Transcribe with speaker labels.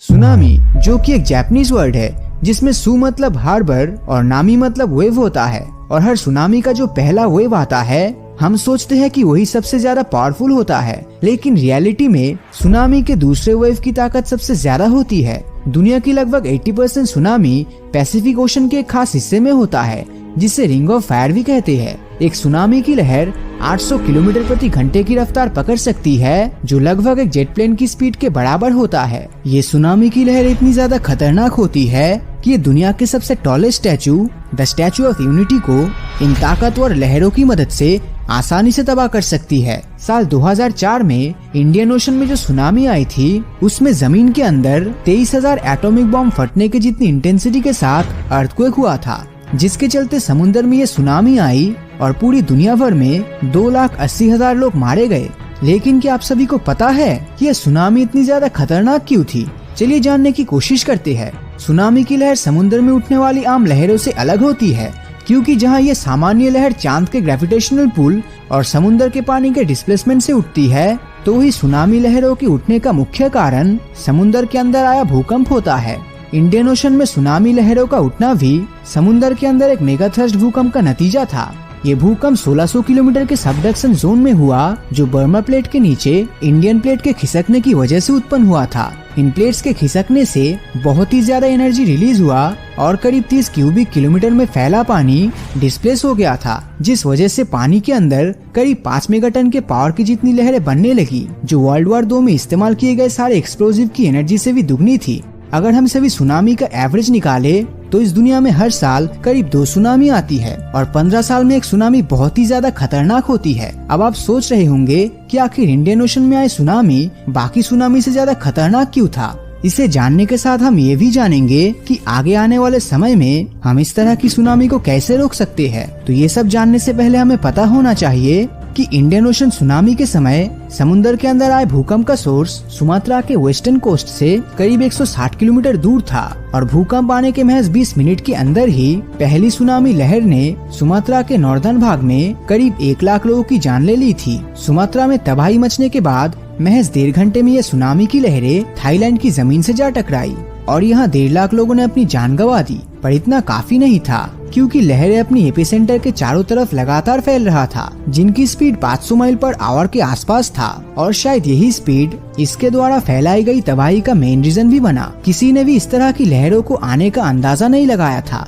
Speaker 1: Tsunami, जो कि एक जापानीज वर्ड है जिसमें सु मतलब हार्बर और नामी मतलब वेव होता है, और हर सुनामी का जो पहला वेव आता है हम सोचते हैं कि वही सबसे ज्यादा पावरफुल होता है, लेकिन रियलिटी में सुनामी के दूसरे वेव की ताकत सबसे ज्यादा होती है। दुनिया की लगभग 80% सुनामी पैसिफिक ओशन के एक खास हिस्से में होता है जिसे रिंग ऑफ फायर भी कहते हैं। एक सुनामी की लहर 800 किलोमीटर प्रति घंटे की रफ्तार पकड़ सकती है, जो लगभग एक जेट प्लेन की स्पीड के बराबर होता है। ये सुनामी की लहर इतनी ज्यादा खतरनाक होती है कि ये दुनिया के सबसे tallest statue, the statue of unity को इन ताकतवर लहरों की मदद से आसानी से तबाह कर सकती है। साल 2004 में इंडियन ओशन में जो सुनामी आई थी, उसमें जमीन के अंदर 23,000 एटॉमिक बॉम्ब फटने के जितनी इंटेंसिटी के साथ अर्थक्वेक हुआ था, जिसके चलते समुद्र में ये सुनामी आई और पूरी दुनिया भर में 2,80,000 लोग मारे गए। लेकिन क्या आप सभी को पता है कि यह सुनामी इतनी ज्यादा खतरनाक क्यों थी? चलिए जानने की कोशिश करते हैं। सुनामी की लहर समुद्र में उठने वाली आम लहरों से अलग होती है, क्योंकि जहां ये सामान्य लहर चांद के ग्रेविटेशनल पुल और समुद्र के पानी के डिस्प्लेसमेंट से उठती है, तो वही सुनामी लहरों के उठने का मुख्य कारण समुद्र के अंदर आया भूकंप होता है। इंडियन ओशन में सुनामी लहरों का उठना भी समुद्र के अंदर एक मेगाथर्स्ट भूकंप का नतीजा था। ये भूकंप 1600 किलोमीटर के सबडक्शन जोन में हुआ, जो बर्मा प्लेट के नीचे इंडियन प्लेट के खिसकने की वजह से उत्पन्न हुआ था। इन प्लेट्स के खिसकने से बहुत ही ज्यादा एनर्जी रिलीज हुआ और करीब 30 क्यूबिक किलोमीटर में फैला पानी डिस्प्लेस हो गया था, जिस वजह से पानी के अंदर करीब 5 मेगाटन के पावर की जितनी लहरें बनने लगी, जो वर्ल्ड वॉर 2 में इस्तेमाल किए गए सारे एक्सप्लोजिव की एनर्जी से भी दुगनी थी। अगर हम सभी सुनामी का एवरेज निकाले तो इस दुनिया में हर साल करीब 2 सुनामी आती है और 15 साल में एक सुनामी बहुत ही ज्यादा खतरनाक होती है। अब आप सोच रहे होंगे कि आखिर इंडियन ओशन में आए सुनामी बाकी सुनामी से ज्यादा खतरनाक क्यों था? इसे जानने के साथ हम ये भी जानेंगे कि आगे आने वाले समय में हम इस तरह की सुनामी को कैसे रोक सकते हैं। तो ये सब जानने से पहले हमें पता होना चाहिए कि इंडियन ओशन सुनामी के समय समुद्र के अंदर आए भूकंप का सोर्स सुमात्रा के वेस्टर्न कोस्ट से करीब 160 किलोमीटर दूर था, और भूकंप आने के महज 20 मिनट के अंदर ही पहली सुनामी लहर ने सुमात्रा के नॉर्दर्न भाग में करीब 1 लाख लोगों की जान ले ली थी। सुमात्रा में तबाही मचने के बाद महज 1.5 घंटे में यह सुनामी की लहरें थाईलैंड की जमीन से जा टकराई और यहाँ 1.5 लाख लोगों ने अपनी जान गंवा दी। पर इतना काफी नहीं था, क्योंकि लहरें अपनी एपिसेंटर के चारों तरफ लगातार फैल रहा था, जिनकी स्पीड 500 माइल पर आवर के आसपास था, और शायद यही स्पीड इसके द्वारा फैलाई गई तबाही का मेन रीजन भी बना। किसी ने भी इस तरह की लहरों को आने का अंदाजा नहीं लगाया था।